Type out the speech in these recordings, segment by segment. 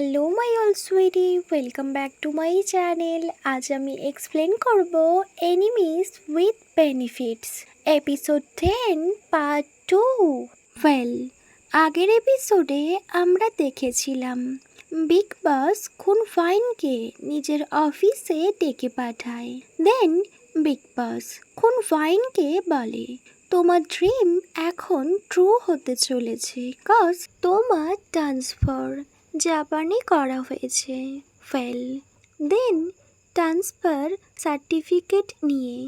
Hello my all sweetie, welcome back to my channel. আজ আমি explain করব enemies with benefits episode 10 part 2। Well, আগের এপিসোডে আমরা দেখেছিলাম বিগ বস খুনফাইনকে নিজের অফিসে ডেকে পাঠায়। দেন বিগ বস খুনফাইনকে বলে, তোমার ড্রিম এখন ট্রু হতে চলেছে, কজ তোমার ট্রান্সফার জাপানে করা হয়েছে। ওয়েল, দেন ট্রান্সফার সার্টিফিকেট নিয়ে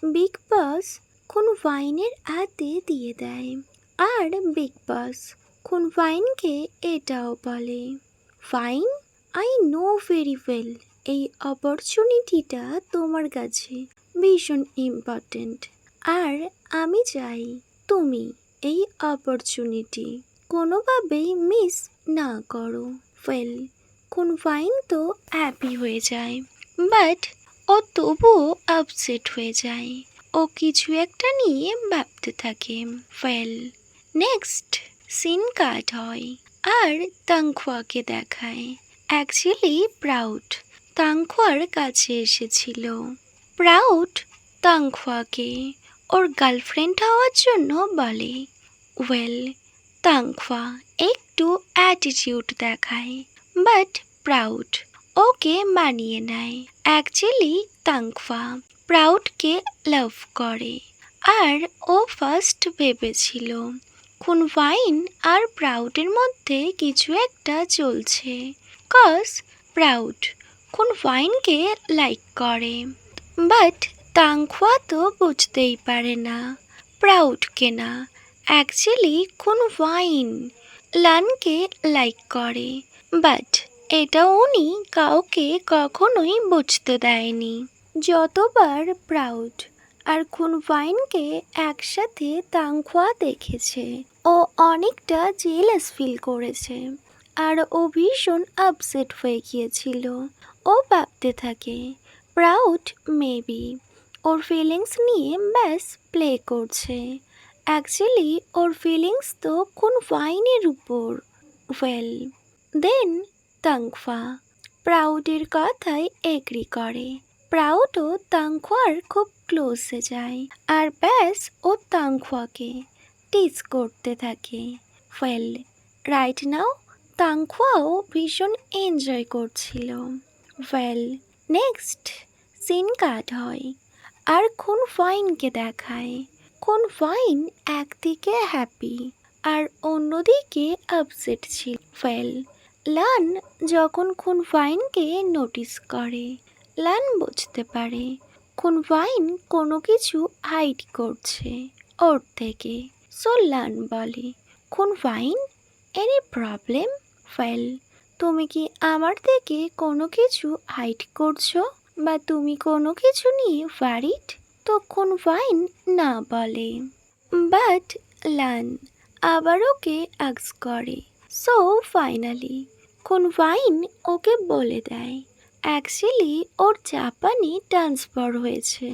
বিগ বস খুনফাইনের হাতে দিয়ে দেয়। আর বিগ বস খুনফাইনকে এটাও বলে, fine, I know very well এই অপরচুনিটিটা তোমার কাছে ভীষণ ইম্পর্ট্যান্ট, আর আমি চাই তুমি এই অপরচুনিটি কোনোভাবেই মিস না করো। ওয়েল, খুনফাইন তো হ্যাপি হয়ে যায়, বাট ও তবুও আপসেট হয়ে যায়। ও কিছু একটা নিয়ে ভাবতে থাকে। ওয়েল, নেক্সট সিন কাট হয় আর তাংখোয়াকে দেখায়। অ্যাকচুয়ালি প্রাউড তাংখোয়ার কাছে এসেছিল। প্রাউড তাংখোয়াকে ওর গার্লফ্রেন্ড হওয়ার জন্য বলে। ওয়েল, তাংখোয়া একটু অ্যাটিটিউড দেখায়, বাট প্রাউড ওকে মানিয়ে নেয়। অ্যাকচুয়ালি তাংখোয়া প্রাউডকে লাভ করে, আর ও ফার্স্ট ভেবেছিল খুনফাইন আর প্রাউডের মধ্যে কিছু একটা চলছে, কজ প্রাউড খুনফাইনকে লাইক করে। বাট তাংখোয়া তো বুঝতেই পারে না প্রাউডকে না, অ্যাকচুয়ালি খুনফাইন লানকে লাইক করে, বাট এটা উনি কাউকে কখনোই বুঝতে দেয়নি। যতবার প্রাউড আর খুনফাইনকে একসাথে তাংখোয়া দেখেছে, ও অনেকটা জেলাস ফিল করেছে, আর ও ভীষণ আপসেট হয়ে গিয়েছিল। ও ভাবতে থাকে প্রাউড মেবি ওর ফিলিংস নিয়ে ব্যাস প্লে করছে। অ্যাকচুয়ালি ওর ফিলিংস তো খুনফাইনের উপর। ওয়েল, দেন তাংখোয়া প্রাউডের কথায় এগ্রি করে। প্রাউডও তাংখোয়ার খুব ক্লোজে যায়, আর ব্যাস ও তাংখোয়াকে টিচ করতে থাকে। ওয়েল, রাইট নাও তাংখোয়াও ভীষণ এনজয় করছিল। ওয়েল, নেক্সট সিন কাট হয় আর খুনফাইনকে দেখায়। খুনফাইন একদিকে হ্যাপি আর অন্যদিকে আপসেট ছিল। ওয়েল, লান যখন খুনফাইনকে নোটিস করে, লান বুঝতে পারে খুনফাইন কোনো কিছু হাইড করছে ওর থেকে। সো লান বলে, খুনফাইন, এনি প্রবলেম? ওয়েল, তুমি কি আমার থেকে কোনো কিছু হাইড করছো, বা তুমি কোনো কিছু নিয়ে ওয়ারিড? তো খুনফাইন না বলে, বাট লান আবার ওকে আস্ক করে। সো ফাইনালি খুনফাইন ওকে বলে দেয় অ্যাকচুয়ালি ওর জাপানে ট্রান্সফার হয়েছে।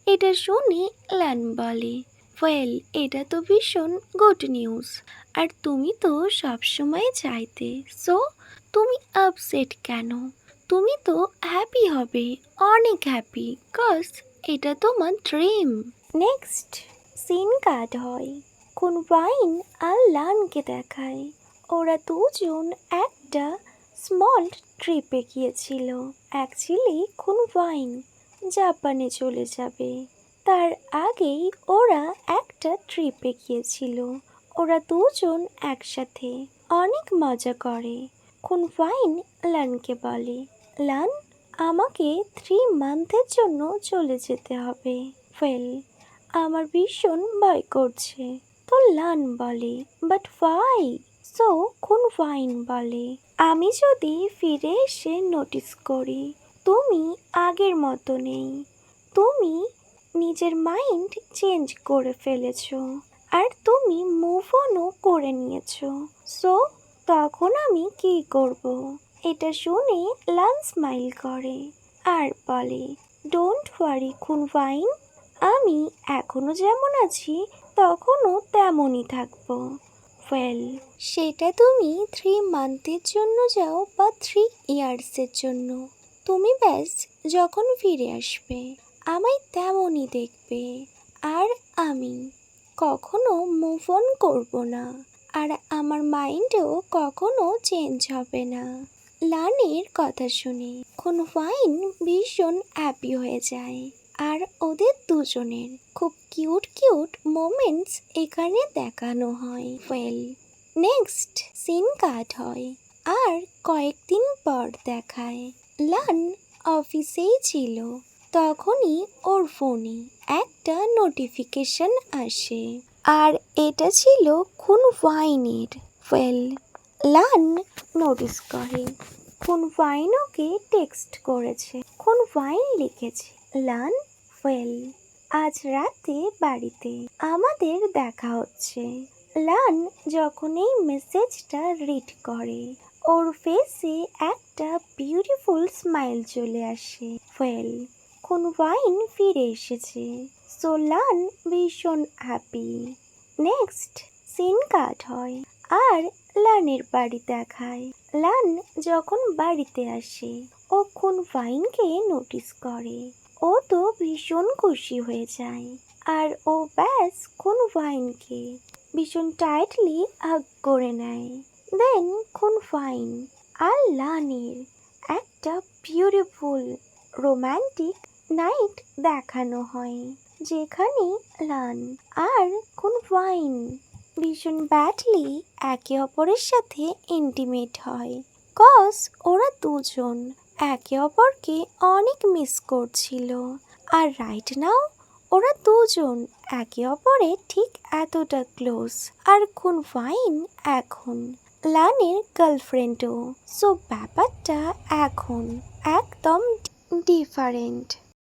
এটা শুনে লান বলে, ওয়েল, এটা তো ভীষণ গুড নিউজ, আর তুমি তো সবসময় চাইতে, সো তুমি আপসেট কেন? তুমি তো হ্যাপি হবে, অনেক হ্যাপি, কজ এটা তোমার ড্রিম। নেক্সট সিন কাট হয় খুনফাইন আর লানকে দেখায়। ওরা দুজন একটা স্মল ট্রিপে গিয়েছিল। অ্যাকচুয়ালি খুনফাইন জাপানে চলে যাবে, তার আগেই ওরা একটা ট্রিপে গিয়েছিল। ওরা দুজন একসাথে অনেক মজা করে। খুনফাইন লানকে বলে, লান, আমাকে 3 মান্থের জন্য চলে যেতে হবে। ওয়েল, আমার ভীষণ ভয় করছে। তো লান বলে, বাট ওয়াই? সো খুনফাইন বলে, আমি যদি ফিরে এসে নোটিস করি তুমি আগের মতো নেই, তুমি নিজের মাইন্ড চেঞ্জ করে ফেলেছো, আর তুমি মুভ অনও করে নিয়েছো, সো তখন আমি কি করব? এটা শুনে লান স্মাইল করে আর বলে, ডোন্ট ওয়ারি খুনফাইন, আমি এখনো যেমন আছি তখনও তেমনই থাকবো। ওয়েল, সেটা তুমি 3 মান্থের জন্য যাও বা 3 ইয়ার্সের জন্য, তুমি ব্যাস যখন ফিরে আসবে আমায় তেমনই দেখবে। আর আমি কখনো মুভ অন করবো না, আর আমার মাইন্ডও কখনো চেঞ্জ হবে না। লানের কথা শুনে খুনফাইন ভীষণ হ্যাপি হয়ে যায়, আর ওদের দুজনের খুব কিউট কিউট মোমেন্টস এখানে দেখানো হয়। ওয়েল, নেক্সট সিন কাট হয় আর কয়েকদিন পর দেখায় লান অফিসেই ছিল। তখনই ওর ফোনে একটা নোটিফিকেশন আসে, আর এটা ছিল খুনফাইনের। ওয়েল, লান নোটিস করে খুনফাইন ওকে টেক্সট করেছে। খুনফাইন লিখেছে, লান, ওয়েল, আজ রাতে বাড়িতে আমাদের দেখা হচ্ছে। লান যখন এই মেসেজটা রিড করে ওর ফেসে একটা বিউটিফুল স্মাইল চলে আসে। ওয়েল, খুনফাইন ফিরে এসেছে, সো লান ভীষণ হ্যাপি। নেক্সট সিন কাট হয় আর লানের বাড়ি দেখায়। লান যখন বাড়িতে আসে ও খুনফাইনকে নোটিস করে। ও তো ভীষণ খুশি হয়ে যায়, আর ও ব্যাস খুনফাইনকে ভীষণ টাইটলি হাগ করে নেয়। দেন খুনফাইন আর লানের একটা বিউটিফুল রোম্যান্টিক নাইট দেখানো হয়, যেখানে লান আর খুনফাইন ভীষণ ব্যাডলি একে অপরের সাথে ইন্টিমেট হয়। কজ ওরা দুজন একে অপরকে অনেক মিস করছিল, আর রাইট নাও ওরা দুজন একে অপরের ঠিক এতটা ক্লোজ। আর খুনফাইন এখন লানের গার্লফ্রেন্ডও, সো ব্যাপারটা এখন একদম ডিফারেন্ট।